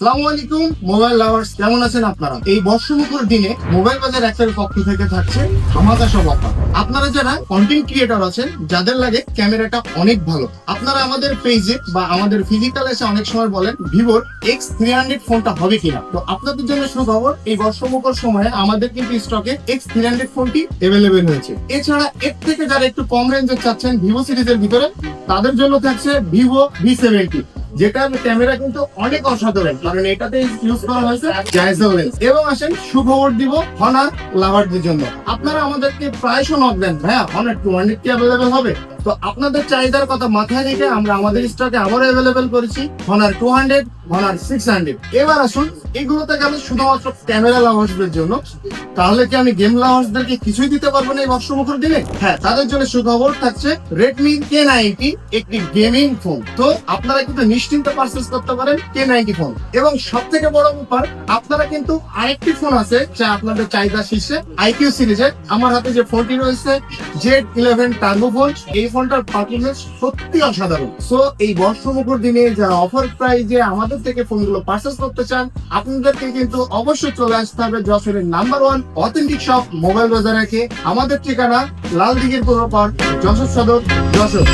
আসসালামু আলাইকুম mobile lovers, কেমন আছেন আপনারা? এই বর্ষমুখর দিনে মোবাইল বাজার এক্সের পক্ষ থেকে থাকছে ধামাকা সব অফার। আপনারা যারা কন্টেন্ট ক্রিয়েটর আছেন, যাদের লাগে ক্যামেরাটা অনেক ভালো, আপনারা আমাদের পেজে বা আমাদের ফিজিক্যাল এসে অনেক সময় বলেন ভিভোর X300 ফোনটা হবে কিনা। তো আপনাদের জন্য সুখবর, এই বর্ষমুখর সময়ে আমাদের কিন্তু স্টকে X300 ফোনটি অ্যাভেলেবেল হয়েছে। এছাড়া এর থেকে যারা একটু কম রেঞ্জে চাচ্ছেন ভিভো সিরিজের ভিতরে, তাদের জন্য থাকছে ভিভো V70, যেটার ক্যামেরা কিন্তু অনেক অসাধারণ, কারণ এটাতে ইউজ করা হয়েছে জাইজেল লেন্স। এবং আসেন সুখবর দিব হনার লাভারদের জন্য। আপনারা আমাদেরকে প্রায়শ নক দেন, ভাইয়া হনার 200 কি অ্যাভেলেবেল হবে? তো আপনাদের চাহিদার কথা মাথায় রেখে আমরা আমাদের স্টকে আবার অ্যাভেলেবেল করেছি হনার 200, হনার 600। এবার আসুন, এগুলো থেকে আমি শুধুমাত্র ক্যামেরা লাভার্সদের জন্য। তাহলে কি আমি গেম লাভার্সদেরকে কিছুই দিতে পারবো না এই বর্ষমুখর দিনে? হ্যাঁ, তাদের জন্য সুখবর থাকছে Redmi K90, একটি গেমিং ফোন। তো আপনারা কিন্তু নিশ্চিন্তে পারচেজ করতে পারেন K90 ফোন। এবং সব থেকে বড় ব্যাপার, আপনারা কিন্তু আরেকটি ফোন আছে যা আপনাদের চাহিদা শীর্ষে, IQ সিরিজের। আমার হাতে যে ফোনটি রয়েছে Z11 টার্বো ফোন, এই ফোনটার পারফরমেন্স সত্যি অসাধারণ। সো এই বর্ষমুখর দিনে যারা অফার প্রাইজে আমাদের থেকে ফোনগুলো পারচেজ করতে চান, আপনাদেরকে কিন্তু অবশ্যই চলে আসতে হবে যশোরের নাম্বার 1 অথেন্টিক শপ মোবাইল বাজার। আমাদের ঠিকানা লাল দিঘির পূর্ব পাড়, যশোর সদর, যশোর।